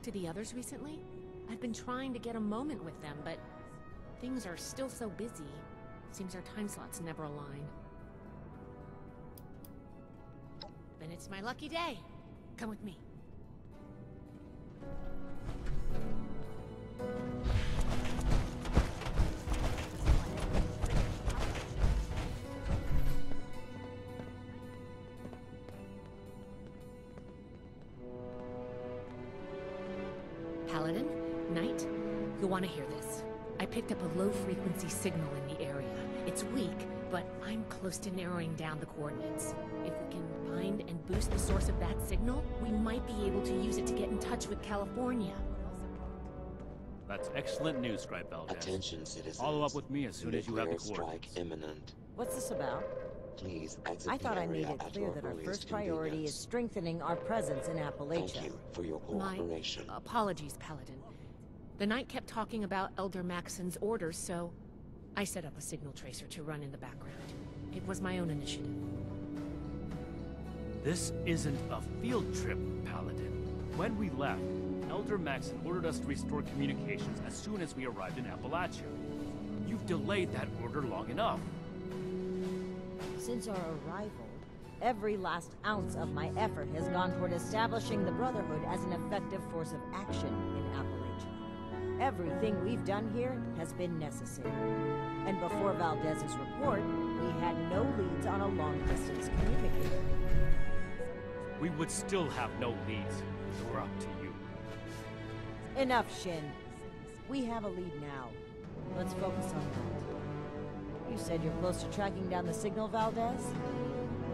To the others recently? I've been trying to get a moment with them, but things are still so busy. Seems our time slots never align. Then it's my lucky day. Come with me. Paladin, Knight, you'll want to hear this. I picked up a low-frequency signal in the area. It's weak, but I'm close to narrowing down the coordinates. If we can find and boost the source of that signal, we might be able to use it to get in touch with California. That's excellent news, Scribe Valdez. Attention, citizens. Follow up with me as soon as you have the Nuclear coordinates. strike imminent. What's this about? Please exit I thought the I made area it at clear your that our earliest first priority is convenience. strengthening our presence in Appalachia. Thank you for your My cooperation. apologies, Paladin. The Knight kept talking about Elder Maxon's orders, so I set up a signal tracer to run in the background. It was my own initiative. This isn't a field trip, Paladin. When we left, Elder Maxon ordered us to restore communications as soon as we arrived in Appalachia. You've delayed that order long enough. Since our arrival, every last ounce of my effort has gone toward establishing the Brotherhood as an effective force of action in Appalachia. Everything we've done here has been necessary. And before Valdez's report, we had no leads on a long-distance communicator. We would still have no leads if it were up to you. Enough, Shin. We have a lead now. Let's focus on that. You said you're close to tracking down the signal, Valdez?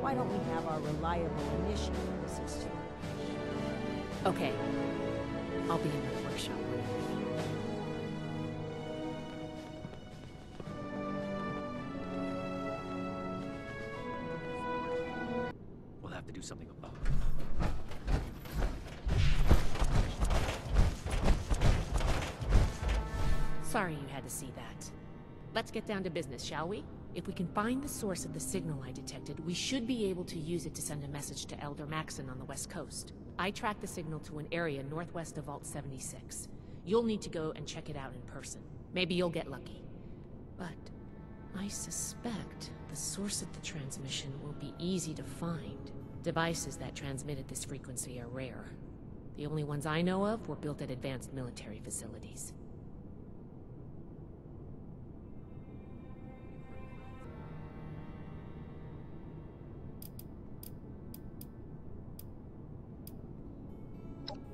Why don't we have our reliable initiative assist you? Okay. I'll be in the workshop. We'll have to do something about it. Sorry you had to see that. Let's get down to business, shall we? If we can find the source of the signal I detected, we should be able to use it to send a message to Elder Maxon on the west coast. I tracked the signal to an area northwest of Vault 76. You'll need to go and check it out in person. Maybe you'll get lucky. But I suspect the source of the transmission will be easy to find. Devices that transmitted this frequency are rare. The only ones I know of were built at advanced military facilities.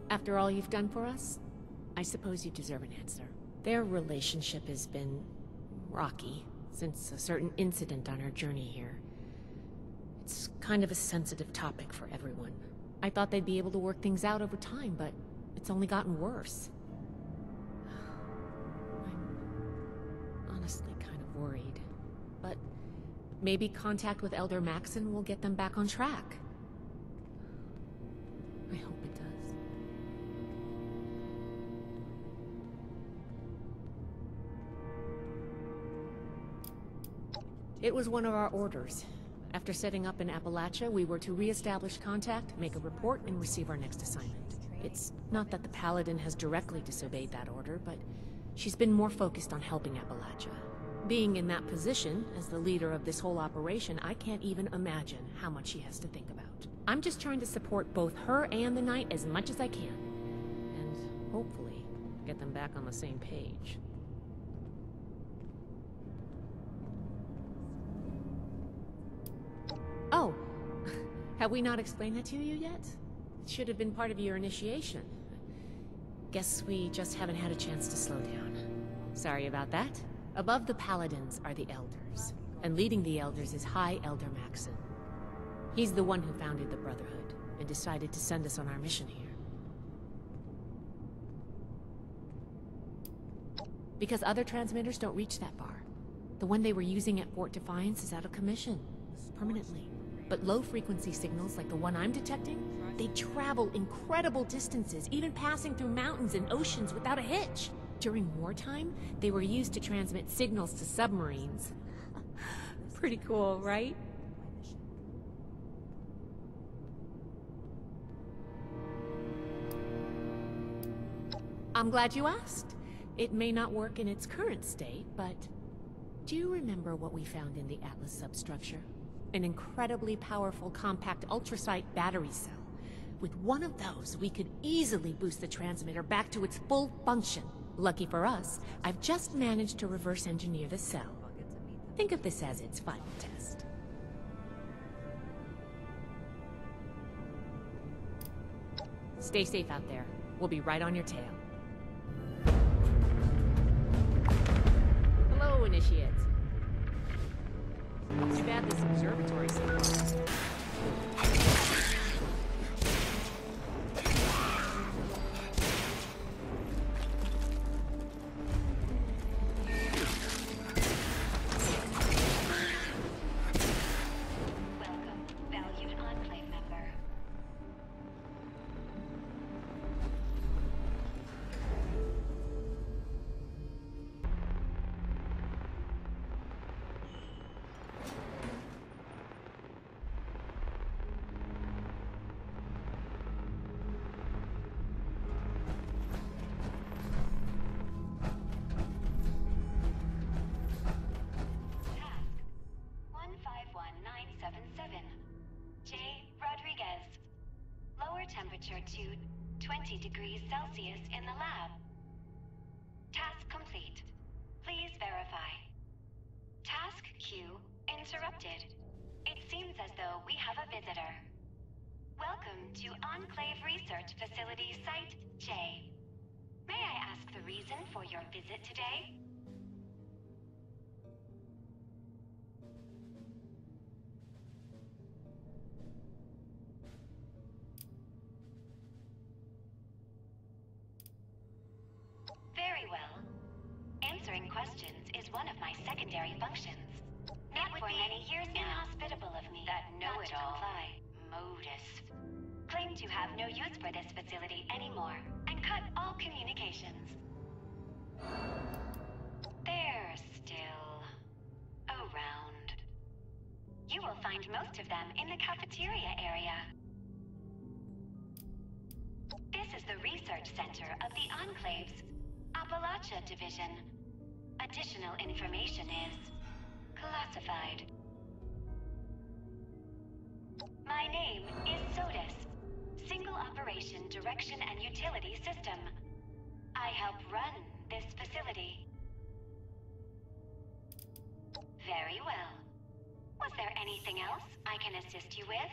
After all you've done for us, I suppose you deserve an answer. Their relationship has been rocky since a certain incident on our journey here. It's kind of a sensitive topic for everyone. I thought they'd be able to work things out over time, but it's only gotten worse. I'm honestly kind of worried. But maybe contact with Elder Maxon will get them back on track. I hope it does. It was one of our orders. After setting up in Appalachia, we were to re-establish contact, make a report, and receive our next assignment. It's not that the Paladin has directly disobeyed that order, but she's been more focused on helping Appalachia. Being in that position, as the leader of this whole operation, I can't even imagine how much she has to think about. I'm just trying to support both her and the Knight as much as I can. And hopefully, get them back on the same page. Oh, have we not explained that to you yet? should have been part of your initiation. Guess we just haven't had a chance to slow down. Sorry about that. Above the Paladins are the Elders, and leading the Elders is High Elder Maxon. He's the one who founded the Brotherhood, and decided to send us on our mission here. Because other transmitters don't reach that bar. The one they were using at Fort Defiance is out of commission, permanently. But low-frequency signals like the one I'm detecting, they travel incredible distances, even passing through mountains and oceans without a hitch. During wartime, they were used to transmit signals to submarines. Pretty cool, right? I'm glad you asked. It may not work in its current state, but do you remember what we found in the Atlas substructure? An incredibly powerful compact ultrasite battery cell. With one of those, we could easily boost the transmitter back to its full function. Lucky for us, I've just managed to reverse engineer the cell. Think of this as its final test. Stay safe out there. We'll be right on your tail. Hello, Initiates. Too bad this observatory sucks. Temperature to 20 degrees Celsius in the lab. Task complete. Please verify. Task queue interrupted. It seems as though we have a visitor. Welcome to Enclave Research Facility Site J. May I ask the reason for your visit today? Very well. Answering questions is one of my secondary functions. It would be many years inhospitable of me that know-it-all modus claim to have no use for this facility anymore and cut all communications. They're still around. You will find most of them in the cafeteria area. This is the research center of the Enclave's Appalachia Division. Additional information is classified. My name is Sodus, Single Operation Direction and Utility System. I help run this facility. Very well. Was there anything else I can assist you with?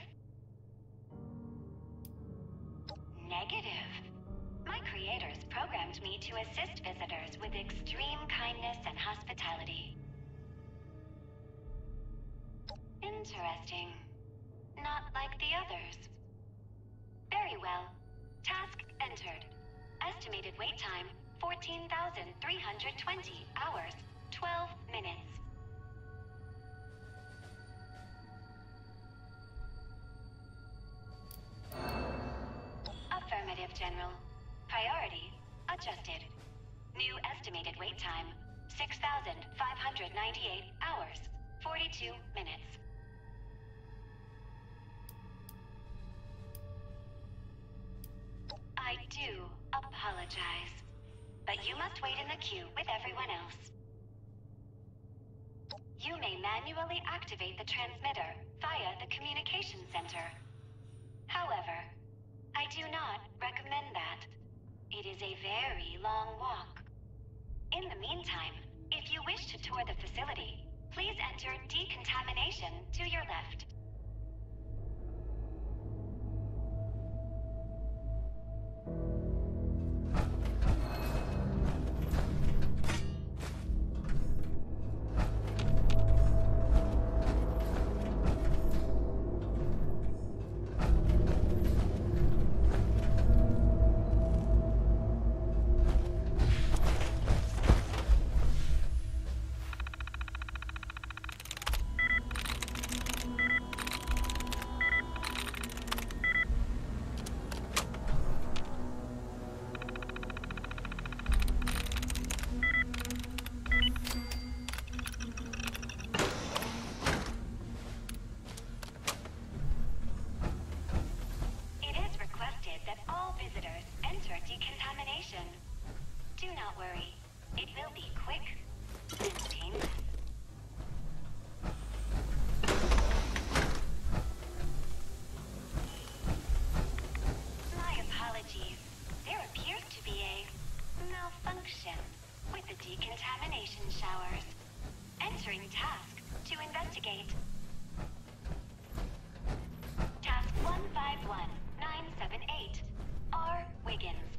Negative. My creators programmed me to assist visitors with extreme kindness and hospitality. Interesting. Not like the others. Very well. Task entered. Estimated wait time, 14,320 hours, 12 minutes. Affirmative, General. Priority adjusted. New estimated wait time, 6,598 hours, 42 minutes. I do apologize, but you must wait in the queue with everyone else. You may manually activate the transmitter via the communication center. However, I do not recommend that. It is a very long walk. In the meantime, if you wish to tour the facility, please enter decontamination to your left. that all visitors enter decontamination. Do not worry. It will be quick and painless. My apologies. There appears to be a malfunction with the decontamination showers. Entering task to investigate. Task 151978. R. Wiggins.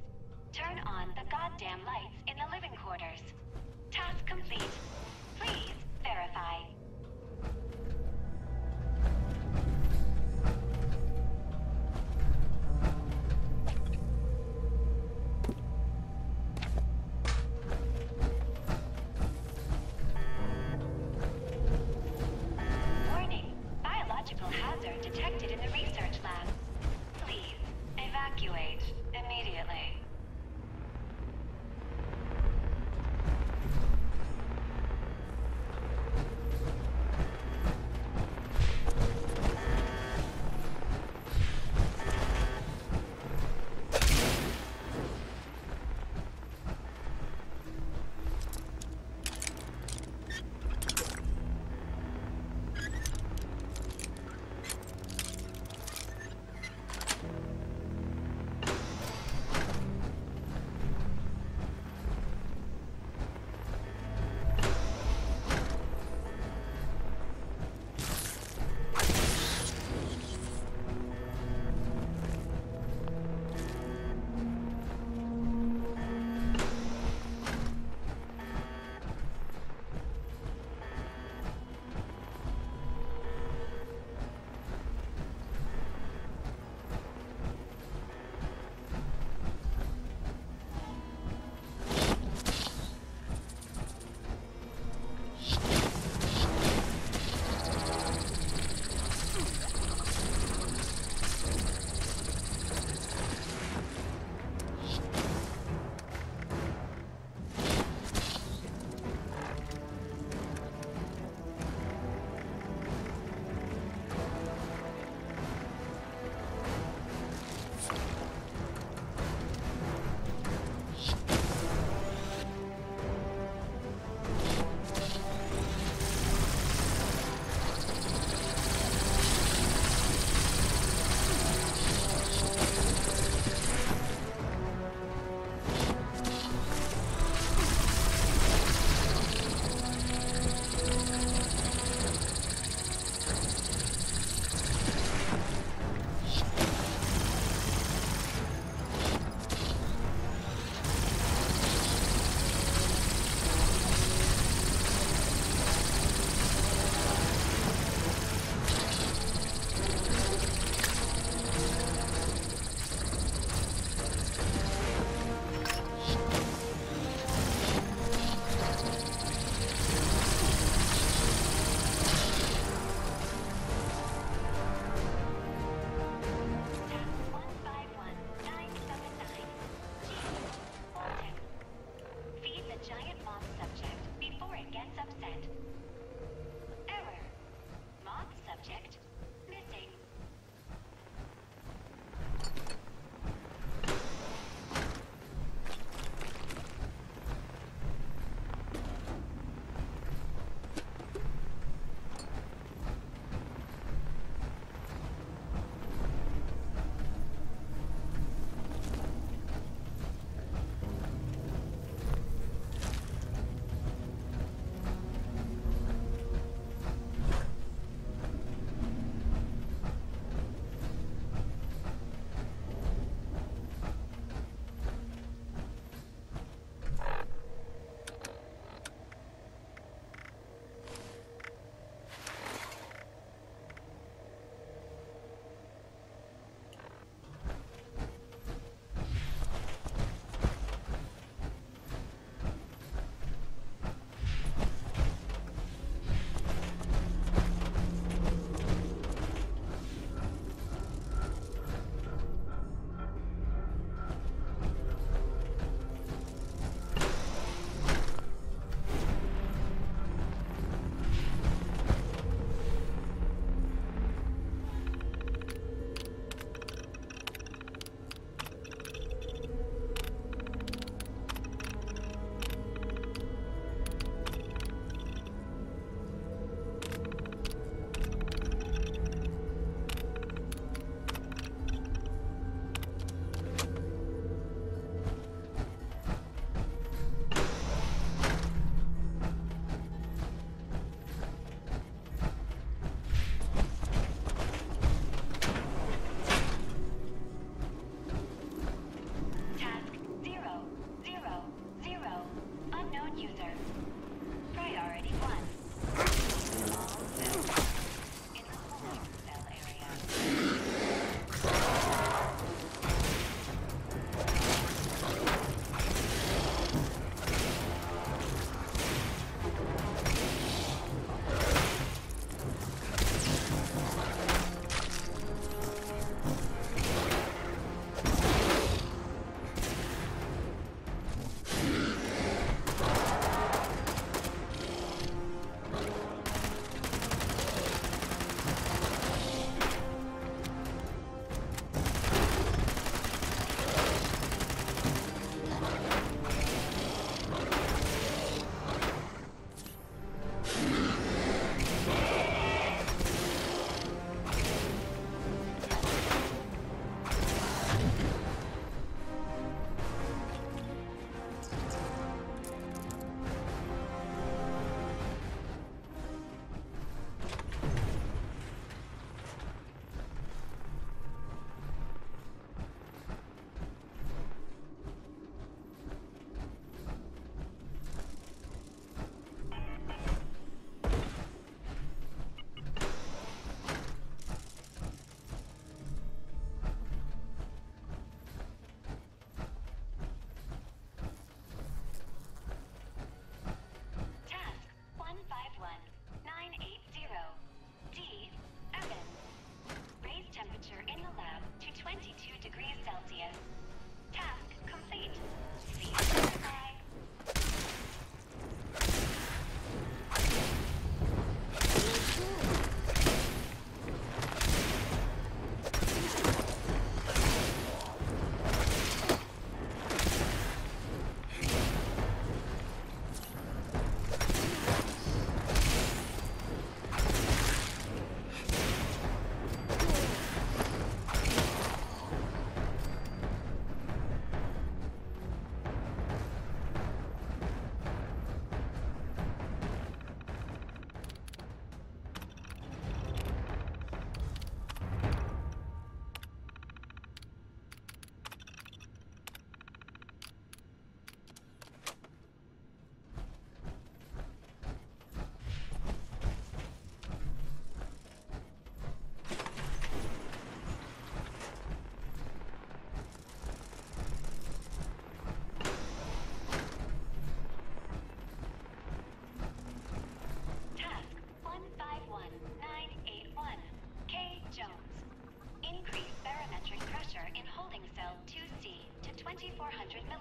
Turn on the goddamn lights in the living quarters. Task complete. Please verify. Warning. Biological hazard detected in the research lab. Please evacuate immediately.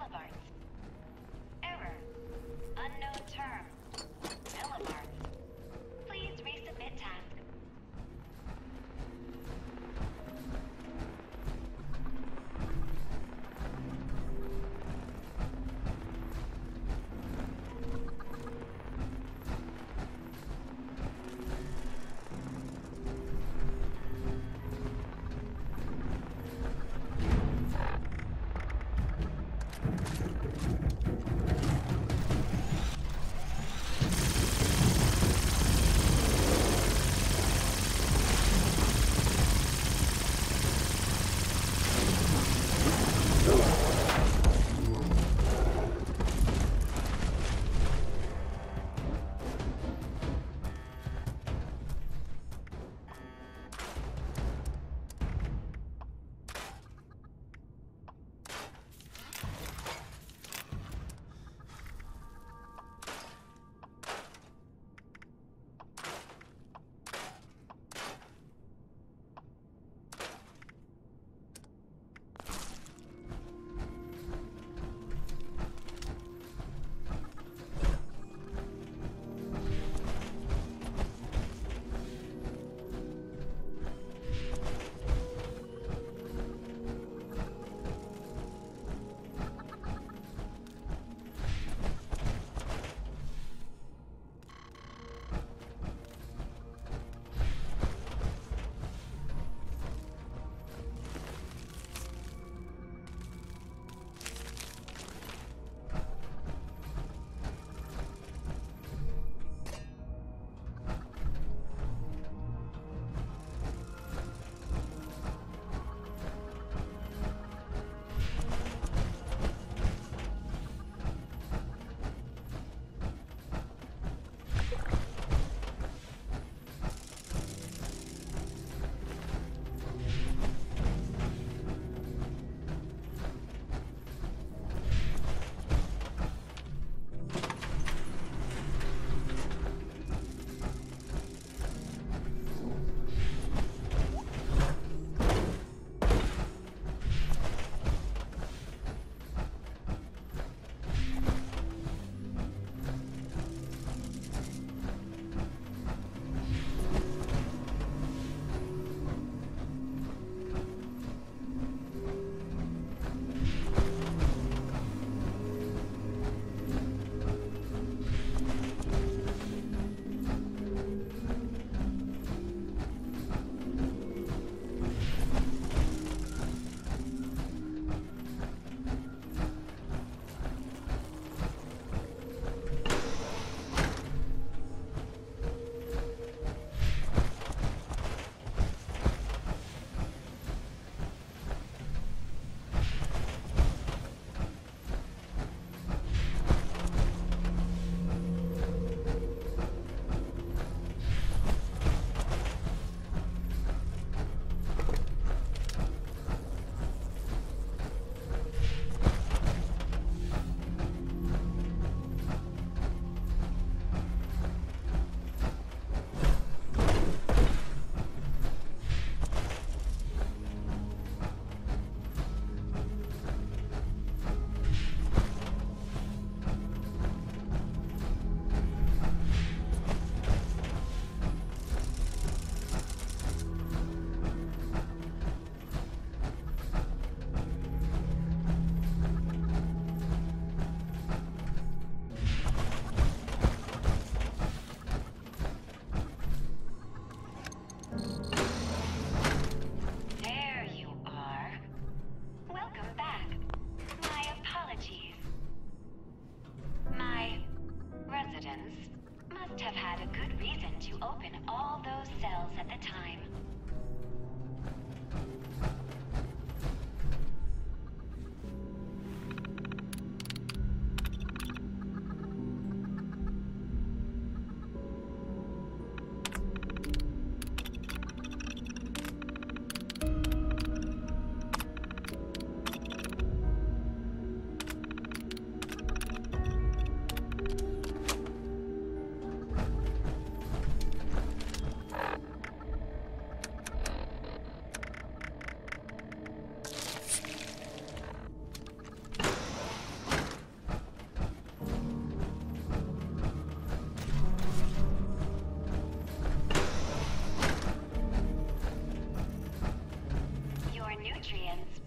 Elevarts. Error. Unknown term. Elevarts. Please resubmit task.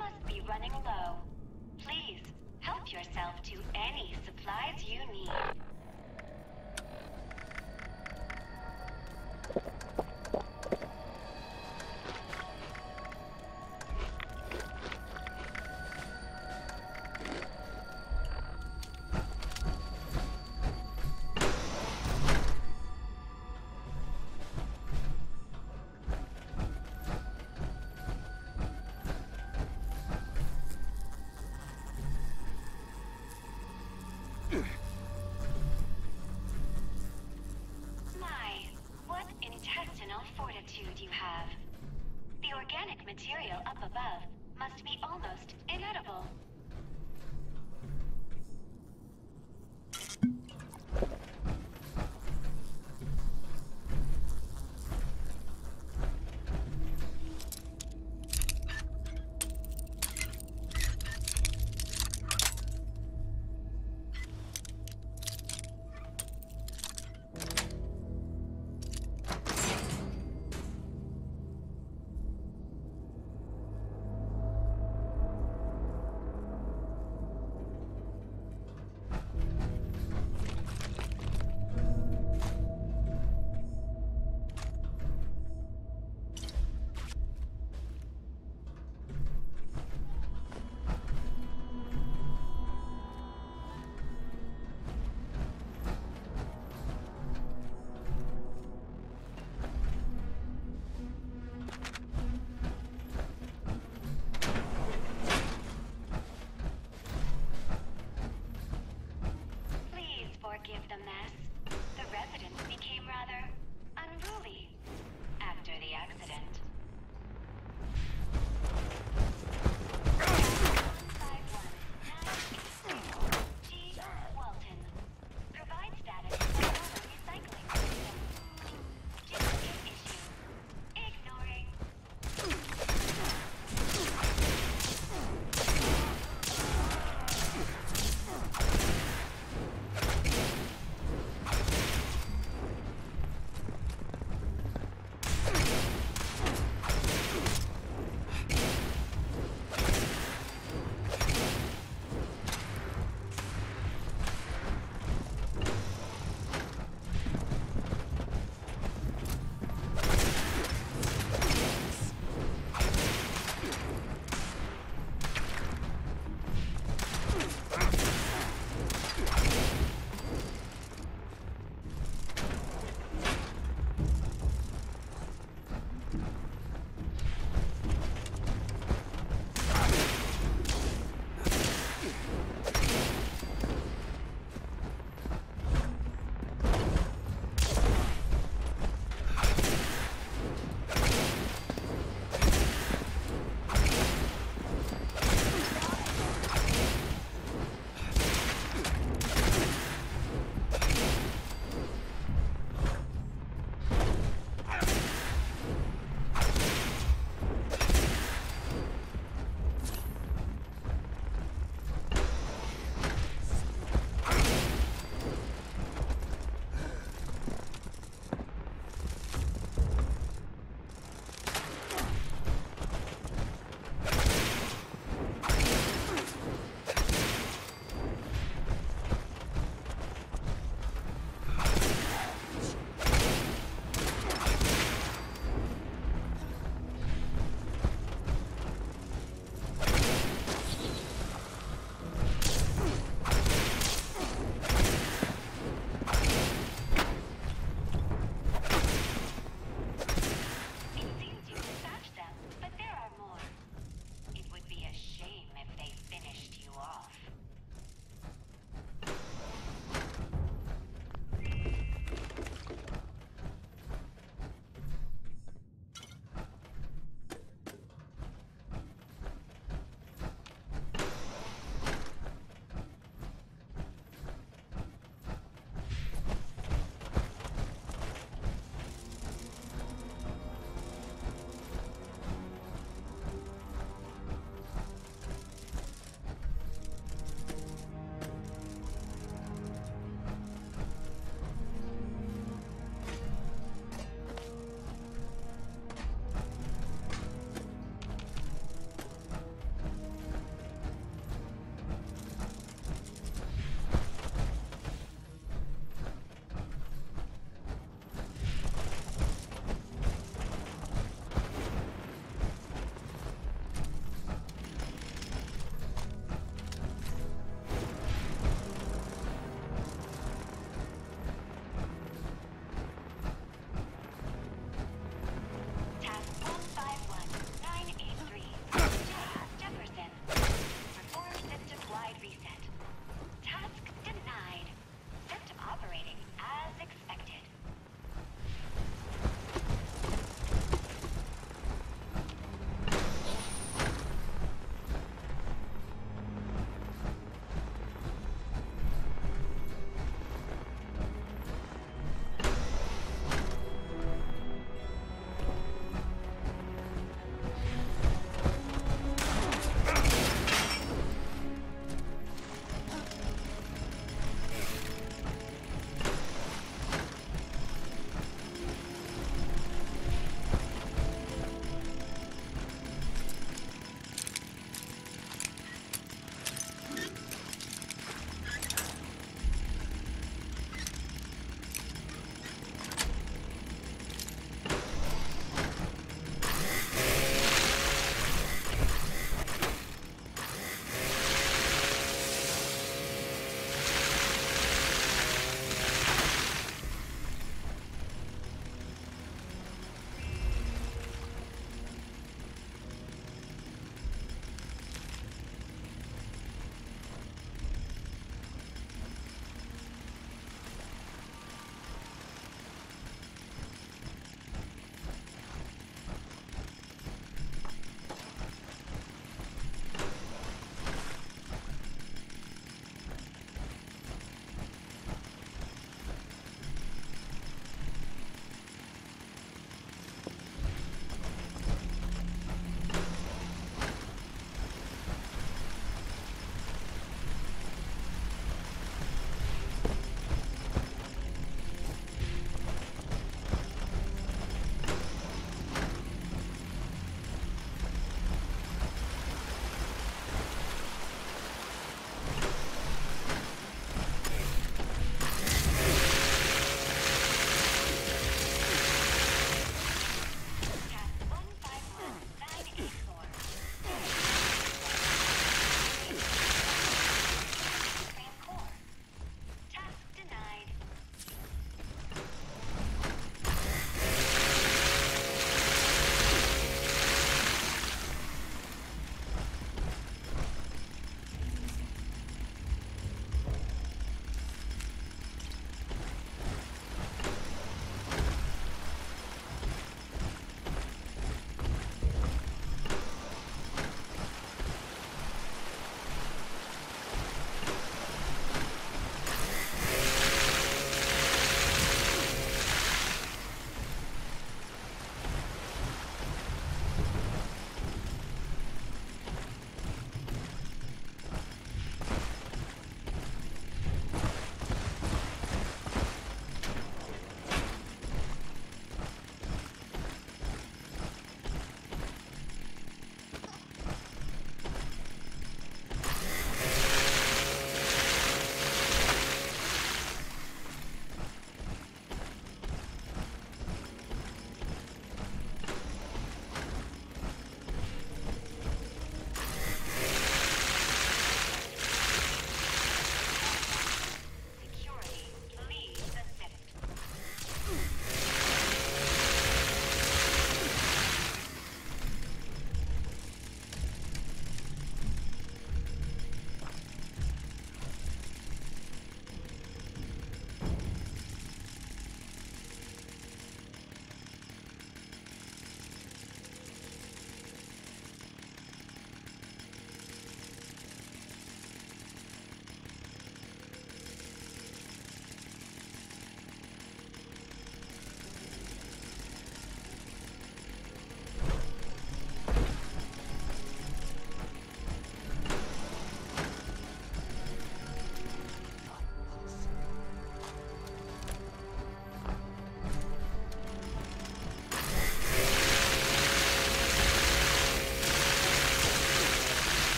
must be running low. Please, help yourself to any supplies you need. You have. The organic material up above must be almost inedible. Forgive the mess. The residents became rather unruly after the accident. G. Walton. Provide status for the recycling system. Duplicate issue. Ignoring.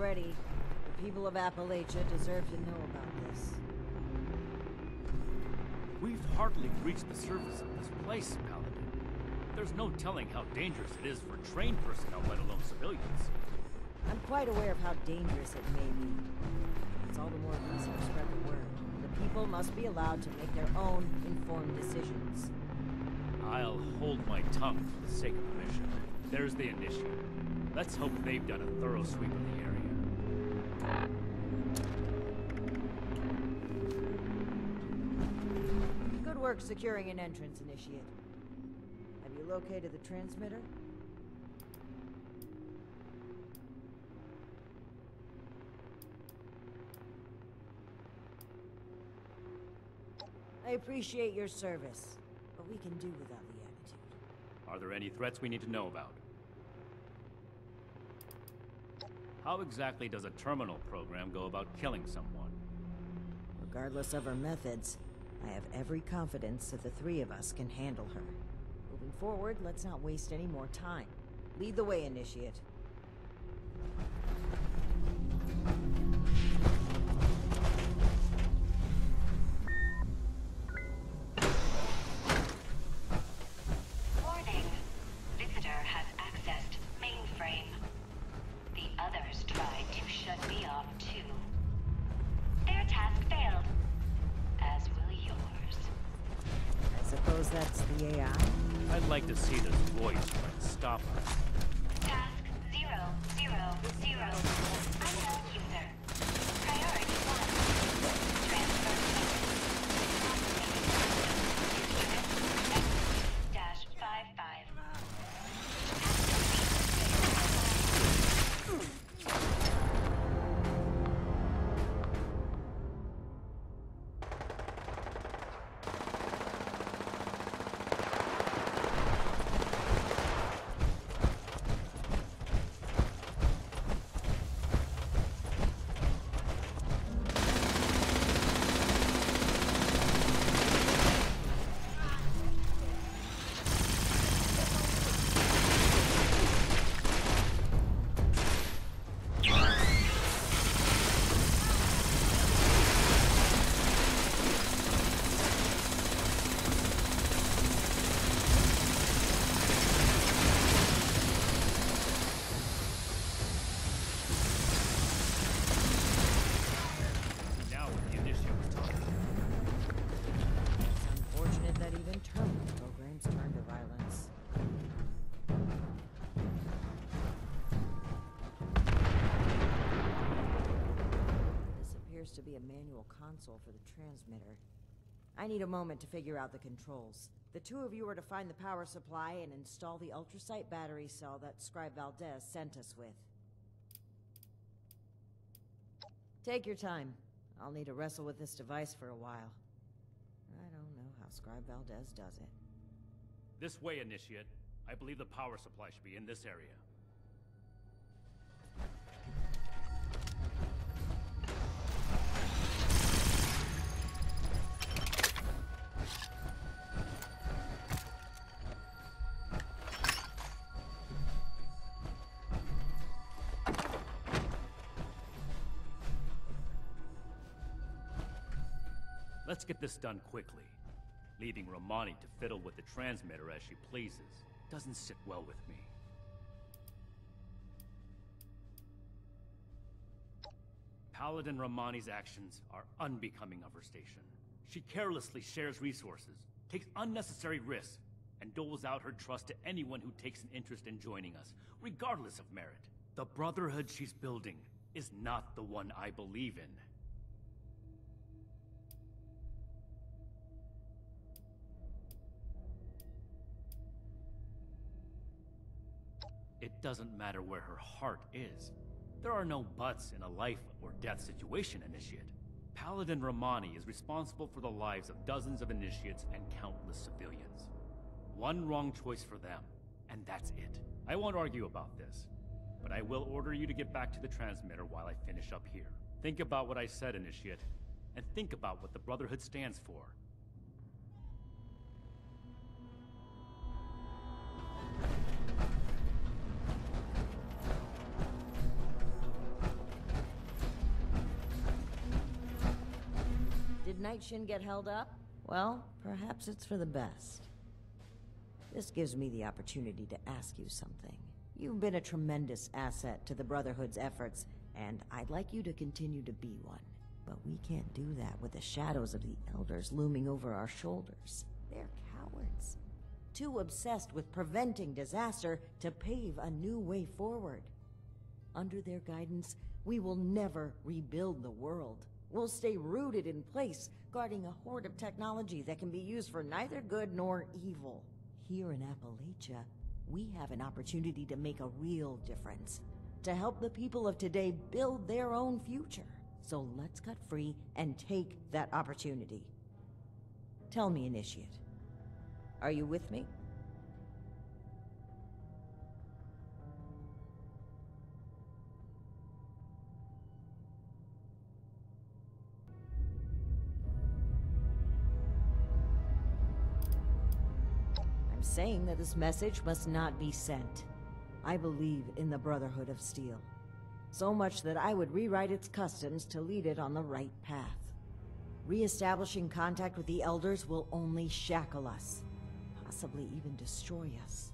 already. The people of Appalachia deserve to know about this. We've hardly reached the surface of this place, Paladin. There's no telling how dangerous it is for trained personnel, let alone civilians. I'm quite aware of how dangerous it may be. It's all the more reason to spread the word. The people must be allowed to make their own informed decisions. I'll hold my tongue for the sake of the mission. There's the initiate. Let's hope they've done a thorough sweep of the area. Good work securing an entrance, Initiate. Have you located the transmitter? I appreciate your service, but we can do without the attitude. Are there any threats we need to know about? How exactly does a terminal program go about killing someone? Regardless of her methods, I have every confidence that the three of us can handle her. Moving forward, let's not waste any more time. Lead the way, Initiate. Warning. Visitor has accessed mainframe. The others tried to shut me off too. Their task failed. As will yours. I suppose that's the AI? I'd like to see this voice try to stop us. Task 000. Unknown user. Priority 1. Transfer dash 55. Now the initiate was talking. It's unfortunate that even terminal programs turn to violence. This appears to be a manual console for the transmitter. I need a moment to figure out the controls. The two of you are to find the power supply and install the ultrasight battery cell that Scribe Valdez sent us with. Take your time. I'll need to wrestle with this device for a while. I don't know how Scribe Valdez does it. This way, Initiate. I believe the power supply should be in this area. Let's get this done quickly. Leaving Romani to fiddle with the transmitter as she pleases doesn't sit well with me. Paladin Romani's actions are unbecoming of her station. She carelessly shares resources, takes unnecessary risks, and doles out her trust to anyone who takes an interest in joining us, regardless of merit. The brotherhood she's building is not the one I believe in. It doesn't matter where her heart is. There are no buts in a life or death situation, Initiate. Paladin Romani is responsible for the lives of dozens of Initiates and countless civilians. One wrong choice for them, and that's it. I won't argue about this, but I will order you to get back to the transmitter while I finish up here. Think about what I said, Initiate, and think about what the Brotherhood stands for. Night Shin get held up? Well, perhaps it's for the best. This gives me the opportunity to ask you something. You've been a tremendous asset to the Brotherhood's efforts, and I'd like you to continue to be one. But we can't do that with the shadows of the Elders looming over our shoulders. They're cowards. Too obsessed with preventing disaster to pave a new way forward. Under their guidance, we will never rebuild the world. We'll stay rooted in place, guarding a hoard of technology that can be used for neither good nor evil. Here in Appalachia, we have an opportunity to make a real difference, to help the people of today build their own future. So let's cut free and take that opportunity. Tell me, Initiate, are you with me? I'm saying that this message must not be sent. I believe in the Brotherhood of Steel. So much that I would rewrite its customs to lead it on the right path. Re-establishing contact with the Elders will only shackle us, possibly even destroy us.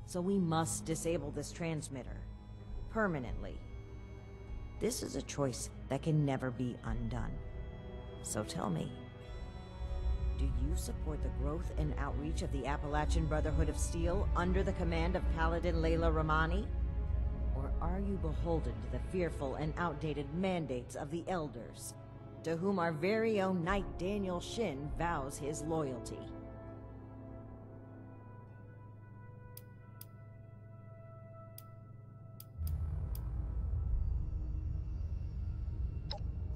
So we must disable this transmitter, permanently. This is a choice that can never be undone. So tell me, do you support the growth and outreach of the Appalachian Brotherhood of Steel under the command of Paladin Layla Romani? Or are you beholden to the fearful and outdated mandates of the Elders, to whom our very own Knight Daniel Shin vows his loyalty?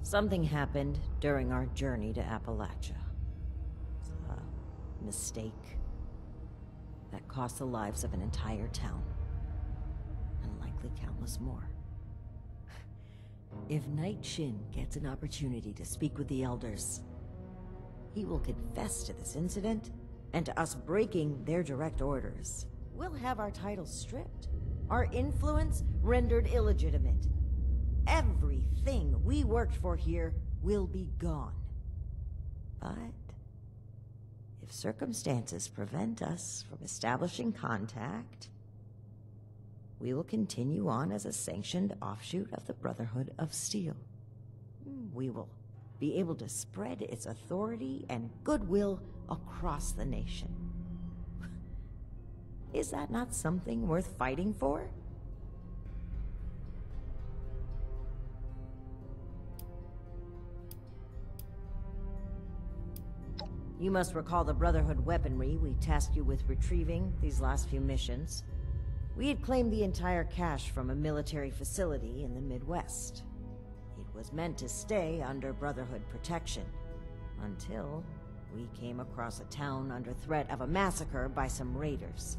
Something happened during our journey to Appalachia. A mistake that cost the lives of an entire town. Likely countless more. If Knight Shin gets an opportunity to speak with the Elders, he will confess to this incident and to us breaking their direct orders. We'll have our titles stripped, our influence rendered illegitimate. Everything we worked for here will be gone. But if circumstances prevent us from establishing contact, we will continue on as a sanctioned offshoot of the Brotherhood of Steel. We will be able to spread its authority and goodwill across the nation. Is that not something worth fighting for? You must recall the Brotherhood weaponry we tasked you with retrieving these last few missions. We had claimed the entire cache from a military facility in the Midwest. It was meant to stay under Brotherhood protection, until we came across a town under threat of a massacre by some raiders.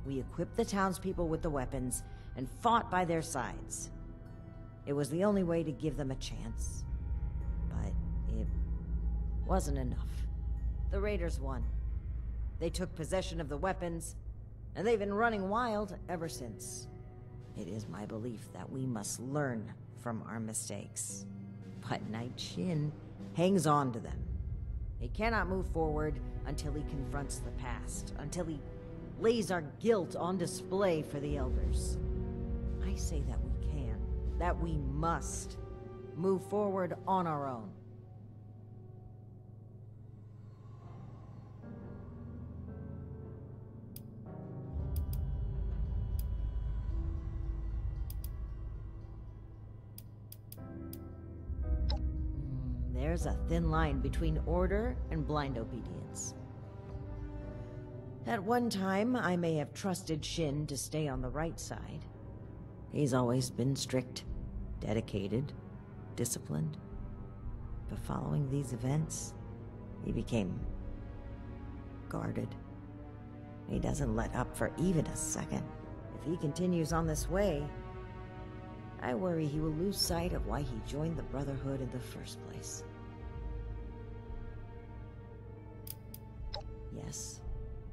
We equipped the townspeople with the weapons and fought by their sides. It was the only way to give them a chance, but it wasn't enough. The raiders won. They took possession of the weapons, and they've been running wild ever since. It is my belief that we must learn from our mistakes. But Knight Shin hangs on to them. He cannot move forward until he confronts the past, until he lays our guilt on display for the Elders. I say that we can, that we must move forward on our own. There's a thin line between order and blind obedience. At one time, I may have trusted Shin to stay on the right side. He's always been strict, dedicated, disciplined. But following these events, he became guarded. He doesn't let up for even a second. If he continues on this way, I worry he will lose sight of why he joined the Brotherhood in the first place. Yes,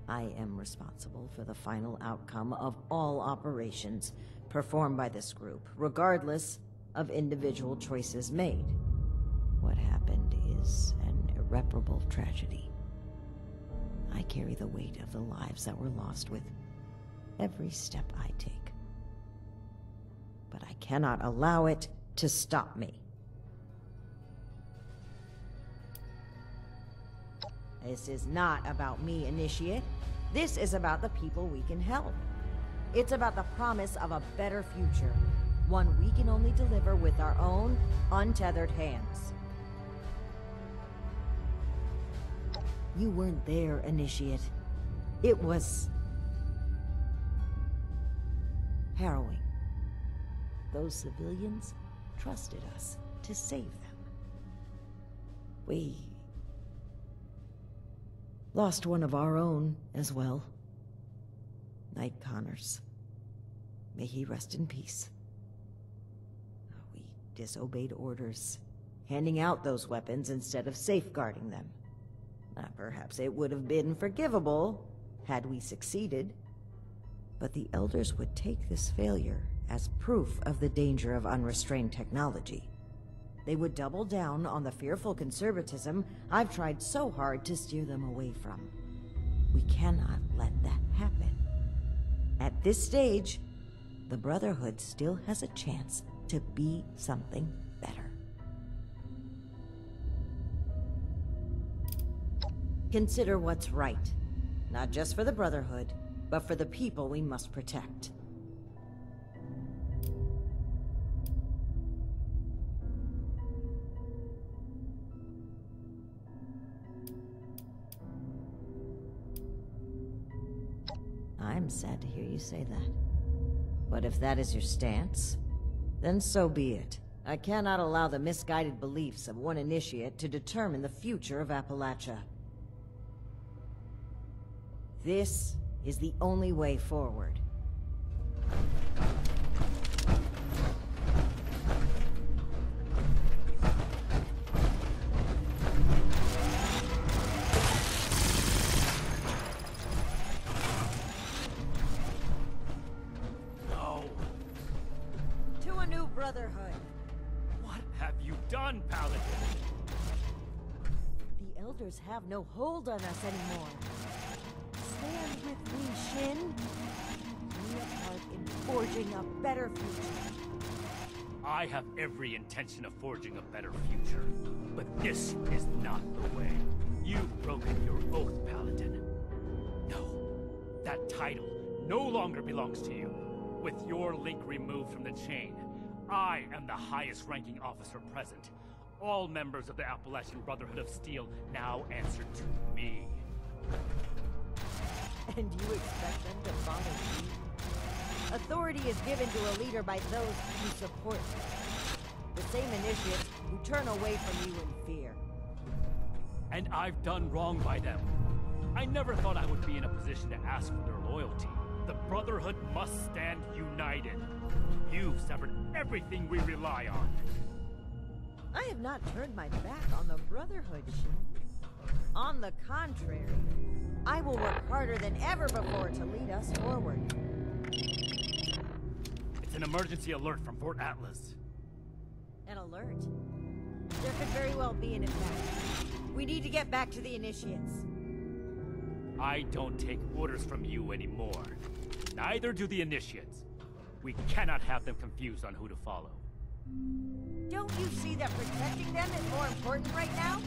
I am responsible for the final outcome of all operations performed by this group, regardless of individual choices made. What happened is and irreparable tragedy. I carry the weight of the lives that were lost with every step I take. But I cannot allow it to stop me. This is not about me, Initiate. This is about the people we can help. It's about the promise of a better future, one we can only deliver with our own, untethered hands. You weren't there, Initiate. It was harrowing. Those civilians trusted us to save them. We lost one of our own as well. Knight Connors. May he rest in peace. We disobeyed orders, handing out those weapons instead of safeguarding them. Perhaps it would have been forgivable had we succeeded, but the Elders would take this failure as proof of the danger of unrestrained technology. They would double down on the fearful conservatism I've tried so hard to steer them away from. We cannot let that happen. At this stage, the Brotherhood still has a chance to be something better. Consider what's right, not just for the Brotherhood, but for the people we must protect. I'm sad to hear you say that. But if that is your stance, then so be it. I cannot allow the misguided beliefs of one initiate to determine the future of Appalachia. This is the only way forward. No. To a new Brotherhood. What have you done, Paladin? The Elders have no hold on us anymore. Stand with me, Shin. We have part in forging a better future. I have every intention of forging a better future, but this is not the way. You've broken your oath, Paladin. No, that title no longer belongs to you. With your link removed from the chain, I am the highest-ranking officer present. All members of the Appalachian Brotherhood of Steel now answer to me. And you expect them to follow you? Authority is given to a leader by those who support him. The same initiates who turn away from you in fear. And I've done wrong by them. I never thought I would be in a position to ask for their loyalty. The Brotherhood must stand united. You've severed everything we rely on. I have not turned my back on the Brotherhood, Shin. On the contrary, I will work harder than ever before to lead us forward. It's an emergency alert from Fort Atlas. An alert? There could very well be an attack. We need to get back to the initiates. I don't take orders from you anymore. Neither do the initiates. We cannot have them confused on who to follow. Don't you see that protecting them is more important right now?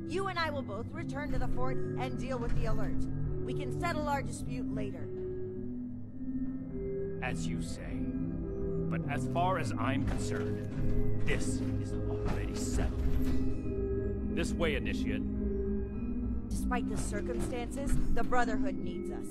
You and I will both return to the fort and deal with the alert. We can settle our dispute later. As you say. But as far as I'm concerned, this is already settled. This way, Initiate. Despite the circumstances, the Brotherhood needs us.